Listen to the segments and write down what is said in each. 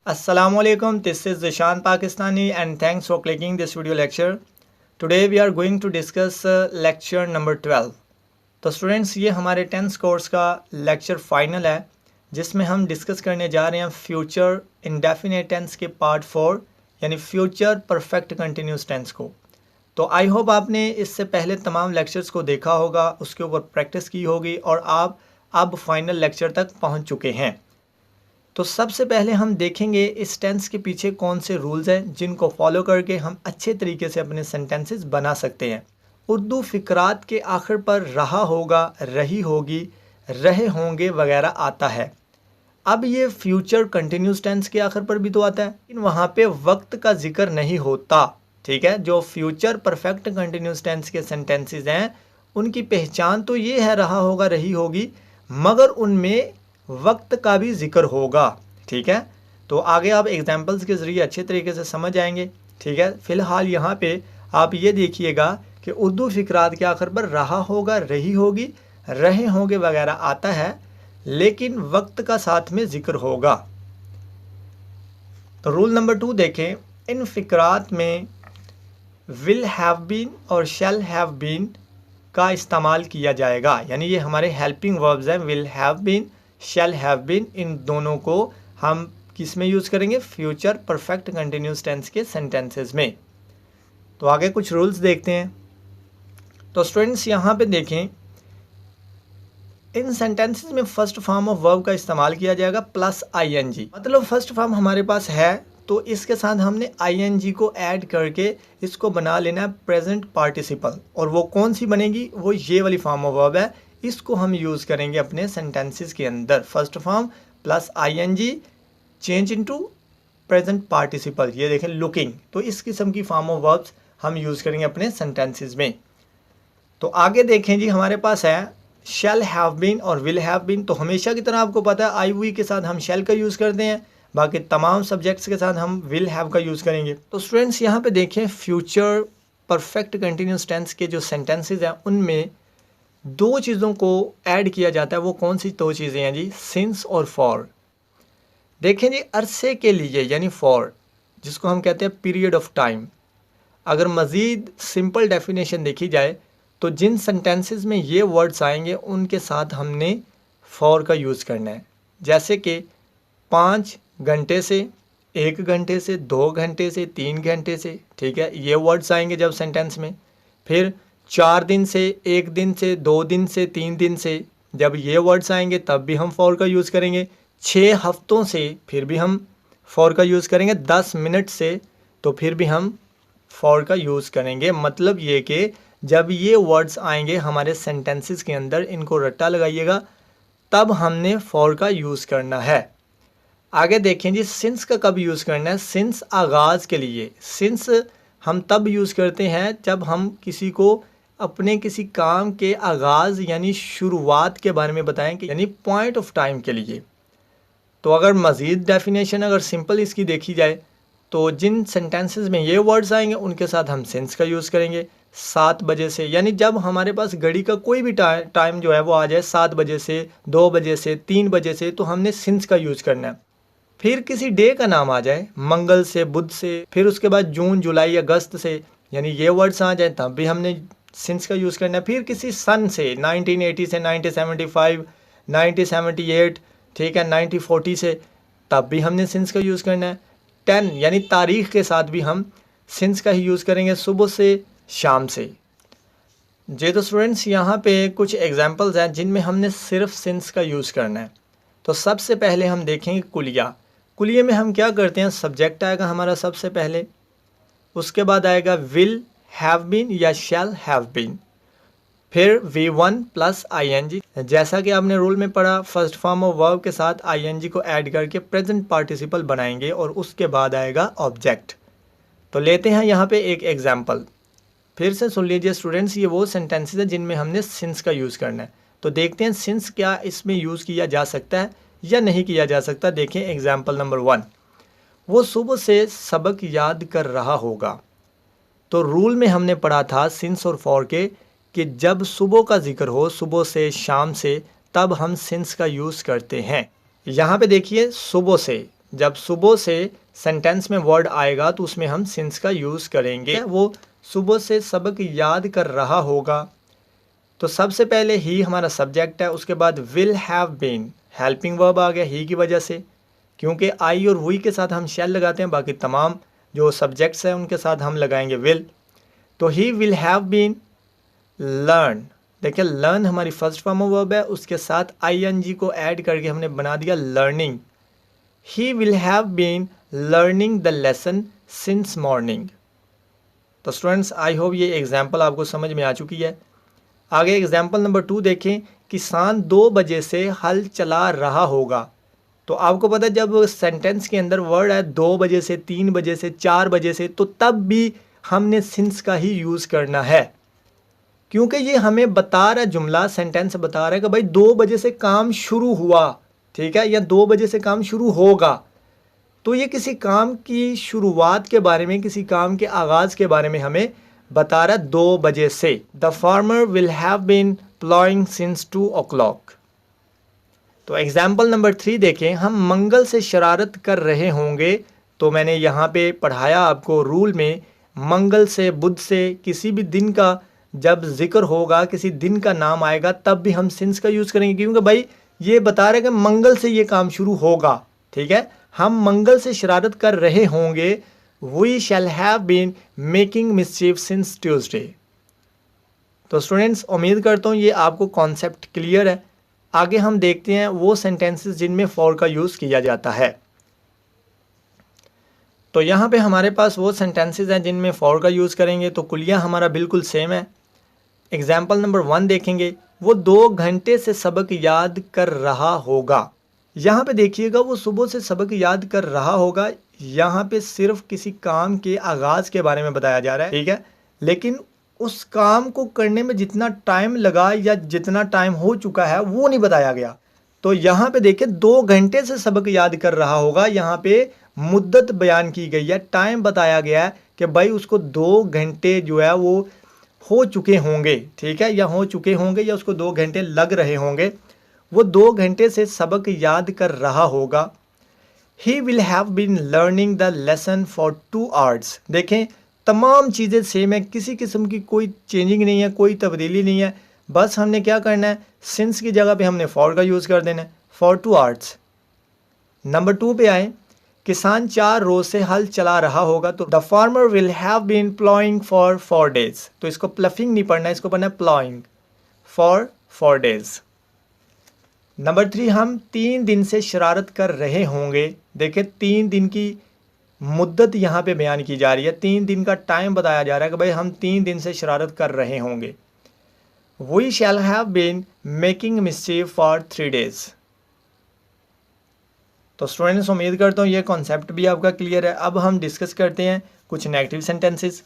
Assalamualaikum, this is Zishan Pakistani and thanks for clicking this video lecture. Today we are going to discuss lecture number 12. तो students ये हमारे 10th course का lecture final है जिसमें हम discuss करने जा रहे हैं फ्यूचर इंडेफिनेट टेंस के पार्ट 4 यानी फ्यूचर परफेक्ट कंटिन्यूस टेंस को। तो आई होप आपने इससे पहले तमाम लेक्चर्स को देखा होगा, उसके ऊपर प्रैक्टिस की होगी और आप अब फाइनल लेक्चर तक पहुंच चुके हैं। तो सबसे पहले हम देखेंगे इस टेंस के पीछे कौन से रूल्स हैं जिनको फॉलो करके हम अच्छे तरीके से अपने सेंटेंसेस बना सकते हैं। उर्दू फ़िक्रात के आखिर पर रहा होगा, रही होगी, रहे होंगे वगैरह आता है। अब ये फ्यूचर कंटिन्यूस टेंस के आखिर पर भी तो आता है, लेकिन वहाँ पे वक्त का जिक्र नहीं होता। ठीक है, जो फ्यूचर परफेक्ट कंटिन्यूस टेंस के सेंटेंसेस हैं उनकी पहचान तो ये है रहा होगा, रही होगी, मगर उनमें वक्त का भी जिक्र होगा। ठीक है, तो आगे आप एग्जाम्पल्स के ज़रिए अच्छे तरीके से समझ आएंगे। ठीक है, फ़िलहाल यहाँ पे आप ये देखिएगा कि उर्दू फ़िक्रात के आखिर पर रहा होगा, रही होगी, रहे होंगे वगैरह आता है, लेकिन वक्त का साथ में जिक्र होगा। तो रूल नंबर 2 देखें, इन फ़िक्रात में विल हैव बीन और शैल हैव बीन का इस्तेमाल किया जाएगा, यानी ये हमारे हेल्पिंग वर्ब्स हैं। Will have been, shall have been, इन दोनों को हम किस में यूज़ करेंगे? फ्यूचर परफेक्ट कंटिन्यूस टेंस के सेंटेंसेस में। तो आगे कुछ रूल्स देखते हैं। तो स्टूडेंट्स यहाँ पे देखें, इन सेंटेंसेस में फर्स्ट फॉर्म ऑफ वर्ब का इस्तेमाल किया जाएगा प्लस आईएनजी। मतलब फर्स्ट फॉर्म हमारे पास है तो इसके साथ हमने आईएनजी को ऐड करके इसको बना लेना है प्रेजेंट पार्टिसिपल। और वो कौन सी बनेगी? वो ये वाली फॉर्म ऑफ वर्ब है, इसको हम यूज़ करेंगे अपने सेंटेंसेस के अंदर। First form plus ING change into present participle, ये देखें लुकिंग। तो इस किस्म की फॉर्म ऑफ वर्ब्स हम यूज़ करेंगे अपने सेंटेंसेस में। तो आगे देखें जी, हमारे पास है शैल हैव बीन और विल हैव बीन। तो हमेशा की तरह आपको पता है आई वी के साथ हम शैल का यूज़ करते हैं, बाकी तमाम सब्जेक्ट्स के साथ हम विल हैव का यूज़ करेंगे। तो स्टूडेंट्स यहाँ पे देखें, फ्यूचर परफेक्ट कंटिन्यूस टेंस के जो सेंटेंसेस हैं उनमें दो चीज़ों को ऐड किया जाता है। वो कौन सी दो चीज़ें हैं जी? सिंस और फॉर। देखें जी, अरसे के लिए यानी फॉर, जिसको हम कहते हैं पीरियड ऑफ टाइम। अगर मज़ीद सिंपल डेफिनेशन देखी जाए तो जिन सेंटेंसेस में ये वर्ड्स आएंगे उनके साथ हमने फॉर का यूज़ करना है। जैसे कि 5 घंटे से, 1 घंटे से, 2 घंटे से, 3 घंटे से। ठीक है, ये वर्ड्स आएंगे जब सेंटेंस में। फिर 4 दिन से, 1 दिन से, 2 दिन से, 3 दिन से, जब ये वर्ड्स आएंगे तब भी हम फॉर का यूज़ करेंगे। 6 हफ्तों से फिर भी हम फॉर का यूज़ करेंगे। 10 मिनट से तो फिर भी हम फॉर का यूज़ करेंगे। मतलब ये कि जब ये वर्ड्स आएंगे हमारे सेंटेंसेस के अंदर, इनको रट्टा लगाइएगा, तब हमने फॉर का यूज़ करना है। आगे देखें जी, सिंस का कब यूज़ करना है? सिंस आगाज़ के लिए। सिंस हम तब यूज़ करते हैं जब हम किसी को अपने किसी काम के आगाज़ यानी शुरुआत के बारे में बताएं, कि यानी पॉइंट ऑफ टाइम के लिए। तो अगर मज़ीद डेफिनेशन अगर सिंपल इसकी देखी जाए तो जिन सेंटेंसेस में ये वर्ड्स आएंगे उनके साथ हम सिंस का यूज़ करेंगे। 7 बजे से, यानी जब हमारे पास घड़ी का कोई भी टाइम जो है वो आ जाए 7 बजे से, 2 बजे से, 3 बजे से, तो हमने सिंस का यूज़ करना है। फिर किसी डे का नाम आ जाए, मंगल से, बुध से, फिर उसके बाद जून, जुलाई, अगस्त से, यानी ये वर्ड्स आ जाए तब भी हमने सिंस का यूज़ करना है। फिर किसी सन से, 1980 से, 1975, 1978, ठीक है, 1940 से, तब भी हमने सिंस का यूज़ करना है। 10 यानी तारीख़ के साथ भी हम सिंस का ही यूज़ करेंगे, सुबह से, शाम से। जी तो स्टूडेंट्स, यहाँ पे कुछ एग्जांपल्स हैं जिनमें हमने सिर्फ सिंस का यूज़ करना है। तो सबसे पहले हम देखेंगे कुलिया। कुलिये में हम क्या करते हैं? सब्जेक्ट आएगा हमारा सबसे पहले, उसके बाद आएगा विल हैव बीन या शैल हैव बीन, फिर V1 प्लस आईएनजी। जैसा कि आपने रूल में पढ़ा, फर्स्ट फॉर्म ऑफ वर्ब के साथ आईएनजी को ऐड करके प्रेजेंट पार्टिसिपल बनाएंगे और उसके बाद आएगा ऑब्जेक्ट। तो लेते हैं यहाँ पे एक एग्जाम्पल, फिर से सुन लीजिए स्टूडेंट्स, ये वो सेंटेंसेस है जिनमें हमने सिंस का यूज़ करना है। तो देखते हैं सिंस क्या इसमें यूज़ किया जा सकता है या नहीं किया जा सकता। देखें एग्जाम्पल नंबर 1, वो सुबह से सबक याद कर रहा होगा। तो रूल में हमने पढ़ा था सिंस और फॉर के कि जब सुबह का जिक्र हो, सुबह से, शाम से, तब हम सिंस का यूज़ करते हैं। यहाँ पे देखिए सुबह से, जब सुबह से सेंटेंस में वर्ड आएगा तो उसमें हम सिंस का यूज़ करेंगे। वो सुबह से सबक याद कर रहा होगा, तो सबसे पहले ही हमारा सब्जेक्ट है, उसके बाद will have been helping verb आ गया ही की वजह से, क्योंकि आई और वी के साथ हम शैल लगाते हैं, बाकी तमाम जो सब्जेक्ट्स हैं उनके साथ हम लगाएंगे विल। तो he will have been learn, देखिए लर्न हमारी फर्स्ट फॉर्म ऑफ वर्ब है, उसके साथ आईएनजी को ऐड करके हमने बना दिया learning. He will have been learning the lesson since morning. तो स्टूडेंट्स आई होप ये एग्जाम्पल आपको समझ में आ चुकी है। आगे एग्जाम्पल नंबर 2 देखें, किसान 2 बजे से हल चला रहा होगा। तो आपको पता है जब सेंटेंस के अंदर वर्ड है 2 बजे से, 3 बजे से, 4 बजे से, तो तब भी हमने सिंस का ही यूज़ करना है, क्योंकि ये हमें बता रहा है, जुमला सेंटेंस बता रहा है कि भाई 2 बजे से काम शुरू हुआ, ठीक है, या 2 बजे से काम शुरू होगा। तो ये किसी काम की शुरुआत के बारे में, किसी काम के आगाज़ के बारे में हमें बता रहा है 2 बजे से। The farmer will have been ploughing since 2 o'clock। तो एग्जाम्पल नंबर 3 देखें, हम मंगल से शरारत कर रहे होंगे। तो मैंने यहाँ पे पढ़ाया आपको रूल में, मंगल से, बुध से, किसी भी दिन का जब जिक्र होगा, किसी दिन का नाम आएगा, तब भी हम सिंस का यूज़ करेंगे, क्योंकि भाई ये बता रहे हैं कि मंगल से ये काम शुरू होगा, ठीक है। हम मंगल से शरारत कर रहे होंगे, we shall have been making mischief since Tuesday. तो स्टूडेंट्स उम्मीद करता हूँ ये आपको कॉन्सेप्ट क्लियर है। आगे हम देखते हैं वो सेंटेंसेस जिनमें फॉर का यूज़ किया जाता है। तो यहाँ पे हमारे पास वो सेंटेंसेस हैं जिनमें फॉर का यूज़ करेंगे, तो कुलिया हमारा बिल्कुल सेम है। एग्जाम्पल नंबर 1 देखेंगे, वो 2 घंटे से सबक याद कर रहा होगा। यहाँ पे देखिएगा वो सुबह से सबक याद कर रहा होगा, यहाँ पे सिर्फ किसी काम के आगाज़ के बारे में बताया जा रहा है, ठीक है, लेकिन उस काम को करने में जितना टाइम लगा या जितना टाइम हो चुका है वो नहीं बताया गया। तो यहाँ पे देखिए 2 घंटे से सबक याद कर रहा होगा, यहाँ पे मुद्दत बयान की गई है, टाइम बताया गया है कि भाई उसको 2 घंटे जो है वो हो चुके होंगे, ठीक है, या हो चुके होंगे या उसको 2 घंटे लग रहे होंगे। वो 2 घंटे से सबक याद कर रहा होगा। He will have been learning the lesson for 2 hours। देखें तमाम चीज़ें सेम है, किसी किस्म की कोई चेंजिंग नहीं है, कोई तब्दीली नहीं है। बस हमने क्या करना है, सिंस की जगह पे हमने फॉर का यूज़ कर देना है, फॉर 2 hours। नंबर 2 पे आए, किसान 4 रोज से हल चला रहा होगा। तो the farmer will have been ploughing for 4 days। तो इसको प्लफिंग नहीं पढ़ना है, इसको पढ़ना है प्लॉइंग फॉर 4 days। नंबर 3, हम 3 दिन से शरारत कर रहे होंगे। देखिए 3 दिन की मुद्दत यहाँ पे बयान की जा रही है, 3 दिन का टाइम बताया जा रहा है कि भाई हम 3 दिन से शरारत कर रहे होंगे। We shall have been making mischief for 3 days। तो स्टूडेंट्स उम्मीद करता हूँ ये कॉन्सेप्ट भी आपका क्लियर है। अब हम डिस्कस करते हैं कुछ नेगेटिव सेंटेंसेस।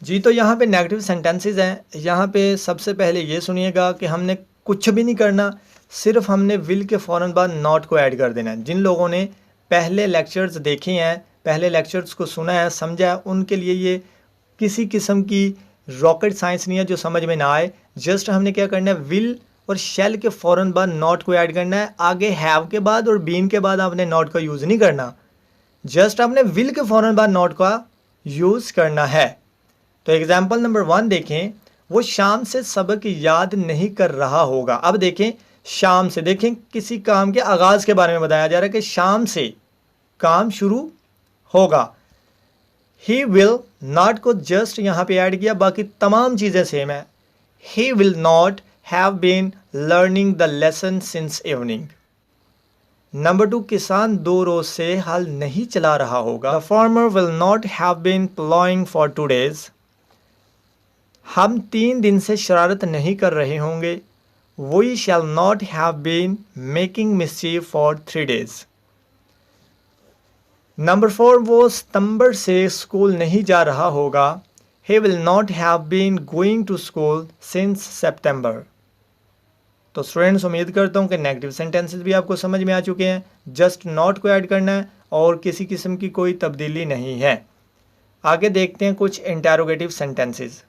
जी तो यहाँ पे नेगेटिव सेंटेंसेस हैं। यहाँ पे सबसे पहले ये सुनिएगा कि हमने कुछ भी नहीं करना, सिर्फ हमने विल के फ़ौरन बाद नॉट को ऐड कर देना है। जिन लोगों ने पहले लेक्चर्स देखे हैं, पहले लेक्चर्स को सुना है, समझा है, उनके लिए ये किसी किस्म की रॉकेट साइंस नहीं है जो समझ में ना आए। जस्ट हमने क्या करना है, विल और शैल के फ़ौरन बाद नॉट को ऐड करना है। आगे हैव के बाद और बीन के बाद आपने नॉट का यूज़ नहीं करना, जस्ट आपने विल के फ़ौरन बाद नॉट का यूज़ करना है। तो एग्जाम्पल नंबर 1 देखें, वो शाम से सबक याद नहीं कर रहा होगा। अब देखें शाम से, देखें किसी काम के आगाज़ के बारे में बताया जा रहा है कि शाम से काम शुरू होगा। ही विल नॉट को जस्ट यहाँ पे ऐड किया, बाकी तमाम चीज़ें सेम है। He will not have been learning the lesson since evening. Number 2, किसान 2 रोज से हल नहीं चला रहा होगा। The farmer will not have been ploughing for 2 days। हम 3 दिन से शरारत नहीं कर रहे होंगे। We shall not have been making mischief for 3 days। Number 4, वो सितंबर से स्कूल नहीं जा रहा होगा। He will not have been going to school since September. तो स्टूडेंट्स उम्मीद करता हूँ कि नेगेटिव सेंटेंसेस भी आपको समझ में आ चुके हैं। जस्ट नॉट को ऐड करना है और किसी किस्म की कोई तब्दीली नहीं है। आगे देखते हैं कुछ इंटेरोगेटिव सेंटेंसेस।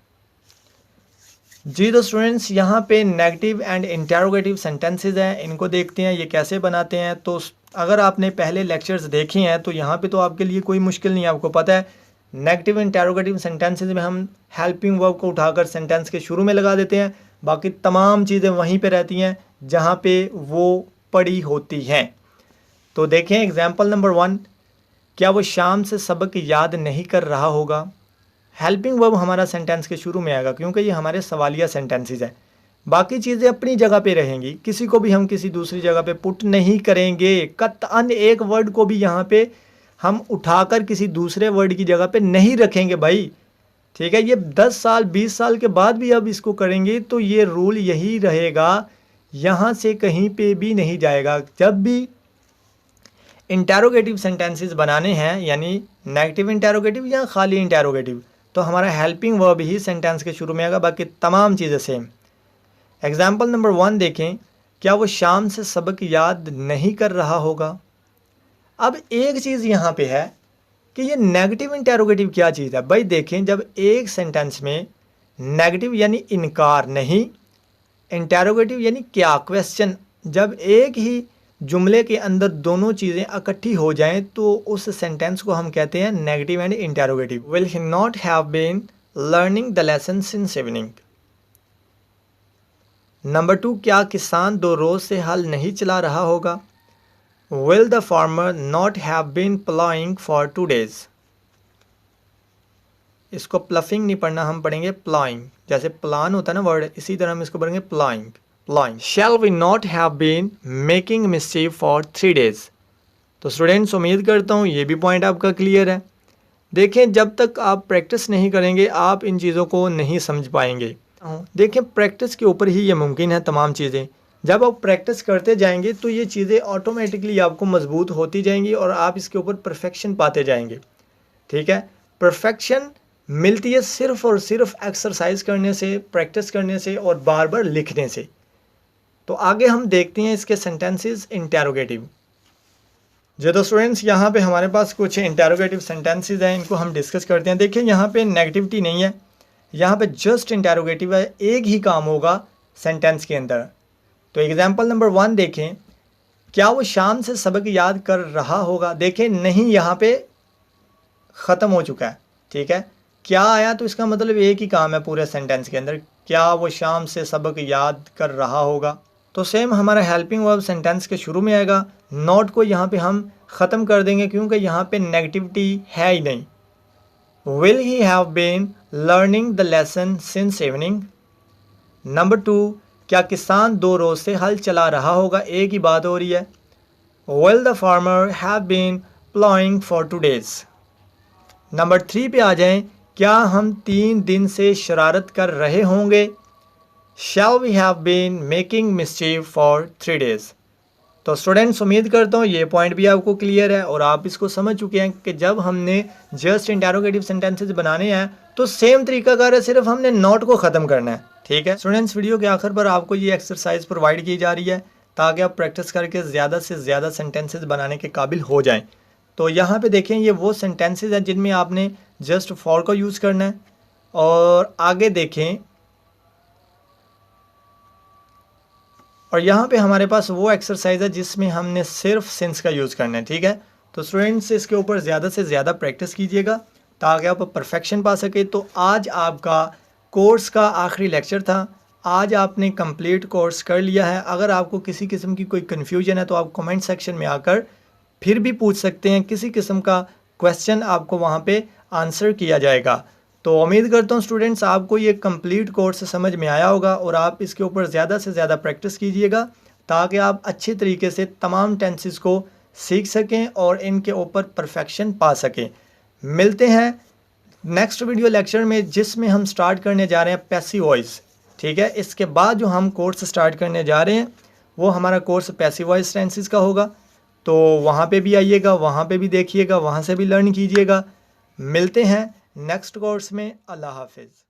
जी तो स्टूडेंट्स यहाँ पे नेगेटिव एंड इंटेरोगेटिव सेंटेंसेस हैं, इनको देखते हैं ये कैसे बनाते हैं। तो अगर आपने पहले लेक्चर्स देखे हैं तो यहाँ पे तो आपके लिए कोई मुश्किल नहीं है। आपको पता है नेगेटिव इंटेरोगेटिव सेंटेंसेस में हम हेल्पिंग वर्ब को उठाकर सेंटेंस के शुरू में लगा देते हैं, बाकी तमाम चीज़ें वहीं पे रहती हैं जहाँ पे वो पड़ी होती हैं। तो देखें एग्जाम्पल नंबर 1, क्या वो शाम से सबक याद नहीं कर रहा होगा। हेल्पिंग वर्ब हमारा सेंटेंस के शुरू में आएगा क्योंकि ये हमारे सवालिया सेंटेंसेस हैं। बाकी चीज़ें अपनी जगह पे रहेंगी, किसी को भी हम किसी दूसरी जगह पे पुट नहीं करेंगे। कतअन एक वर्ड को भी यहाँ पे हम उठाकर किसी दूसरे वर्ड की जगह पे नहीं रखेंगे भाई, ठीक है। ये 10 साल 20 साल के बाद भी अब इसको करेंगे तो ये रूल यही रहेगा, यहाँ से कहीं पे भी नहीं जाएगा। जब भी इंटेरोगेटिव सेंटेंसेस बनाने हैं, यानी नेगेटिव इंटेरोगेटिव या खाली इंटेरोगेटिव, तो हमारा हेल्पिंग वर्ब ही सेंटेंस के शुरू में आएगा, बाकी तमाम चीज़ें सेम। एग्जाम्पल नंबर 1 देखें, क्या वो शाम से सबक याद नहीं कर रहा होगा। अब एक चीज़ यहाँ पे है कि ये नेगेटिव इंटेरोगेटिव क्या चीज़ है भाई। देखें, जब एक सेंटेंस में नेगेटिव यानी इनकार नहीं, इंटेरोगेटिव यानी क्या, क्वेश्चन, जब एक ही जुमले के अंदर दोनों चीज़ें इकट्ठी हो जाएं तो उस सेंटेंस को हम कहते हैं negative and interrogative. Will he not have been learning the lesson since evening. Number 2, क्या किसान 2 रोज से हल नहीं चला रहा होगा। Will the farmer not have been ploughing for 2 days। इसको प्लफिंग नहीं पढ़ना, हम पढ़ेंगे प्लॉइंग। जैसे प्लान होता है ना वर्ड, इसी तरह हम इसको पढ़ेंगे ploughing, ploughing. Shall we not have been making mischief for 3 days। तो स्टूडेंट्स, उम्मीद करता हूँ ये भी पॉइंट आपका क्लियर है। देखें, जब तक आप प्रैक्टिस नहीं करेंगे आप इन चीज़ों को नहीं समझ पाएंगे। देखें, प्रैक्टिस के ऊपर ही ये मुमकिन है तमाम चीज़ें। जब आप प्रैक्टिस करते जाएंगे तो ये चीज़ें ऑटोमेटिकली आपको मजबूत होती जाएंगी और आप इसके ऊपर परफेक्शन पाते जाएंगे, ठीक है। परफेक्शन मिलती है सिर्फ और सिर्फ एक्सरसाइज करने से, प्रैक्टिस करने से और बार बार लिखने से। तो आगे हम देखते हैं इसके सेंटेंसेस इंटेरोगेटिव। जो तो स्टूडेंट्स, यहाँ पे हमारे पास कुछ इंटेरोगेटिव सेंटेंसेस हैं, इनको हम डिस्कस करते हैं। देखिए, यहाँ पे नेगेटिविटी नहीं है, यहाँ पे जस्ट इंटेरोगेटिव है, एक ही काम होगा सेंटेंस के अंदर। तो एग्जाम्पल नंबर 1 देखें, क्या वो शाम से सबक याद कर रहा होगा। देखें, नहीं यहाँ पे ख़त्म हो चुका है, ठीक है। क्या आया तो इसका मतलब एक ही काम है पूरे सेंटेंस के अंदर, क्या वो शाम से सबक याद कर रहा होगा। तो सेम हमारा हेल्पिंग वर्ब सेंटेंस के शुरू में आएगा। नॉट को यहाँ पे हम ख़त्म कर देंगे क्योंकि यहाँ पे नेगेटिविटी है ही नहीं। Will he have been learning the lesson since evening. Number 2, क्या किसान 2 रोज से हल चला रहा होगा, एक ही बात हो रही है। Will the farmer have been ploughing for 2 days। Number 3 पे आ जाएं, क्या हम 3 दिन से शरारत कर रहे होंगे। Shall we have been making mischief for 3 days। तो स्टूडेंट्स, उम्मीद करता हूँ ये पॉइंट भी आपको क्लियर है और आप इसको समझ चुके हैं कि जब हमने जस्ट इंटेरोगेटिव सेंटेंसेस बनाने हैं तो सेम तरीकाकार है, सिर्फ हमने नॉट को ख़त्म करना है, ठीक है। स्टूडेंट्स, वीडियो के आखिर पर आपको ये एक्सरसाइज प्रोवाइड की जा रही है ताकि आप प्रैक्टिस करके ज़्यादा से ज़्यादा सेंटेंसेस बनाने के काबिल हो जाएं। तो यहाँ पे देखें, ये वो सेंटेंसेस हैं जिनमें आपने जस्ट फॉर को यूज़ करना है। और आगे देखें, और यहाँ पे हमारे पास वो एक्सरसाइज है जिसमें हमने सिर्फ सिंस का यूज़ करना है, ठीक है। तो स्टूडेंट्स, इसके ऊपर ज़्यादा से ज़्यादा प्रैक्टिस कीजिएगा ताकि आप परफेक्शन पा सके। तो आज आपका कोर्स का आखिरी लेक्चर था, आज आपने कंप्लीट कोर्स कर लिया है। अगर आपको किसी किस्म की कोई कन्फ्यूजन है तो आप कमेंट सेक्शन में आकर फिर भी पूछ सकते हैं, किसी किस्म का क्वेश्चन आपको वहाँ पे आंसर किया जाएगा। तो उम्मीद करता हूँ स्टूडेंट्स आपको ये कंप्लीट कोर्स समझ में आया होगा और आप इसके ऊपर ज़्यादा से ज़्यादा प्रैक्टिस कीजिएगा ताकि आप अच्छे तरीके से तमाम टेंसेस को सीख सकें और इनके ऊपर परफेक्शन पा सकें। मिलते हैं नेक्स्ट वीडियो लेक्चर में जिसमें हम स्टार्ट करने जा रहे हैं पैसिव वॉइस, ठीक है। इसके बाद जो हम कोर्स स्टार्ट करने जा रहे हैं वो हमारा कोर्स पैसिव वॉइस टेंसेस का होगा। तो वहाँ पे भी आइएगा, वहाँ पे भी देखिएगा, वहाँ से भी लर्न कीजिएगा। मिलते हैं नेक्स्ट कोर्स में। अल्लाह हाफिज़।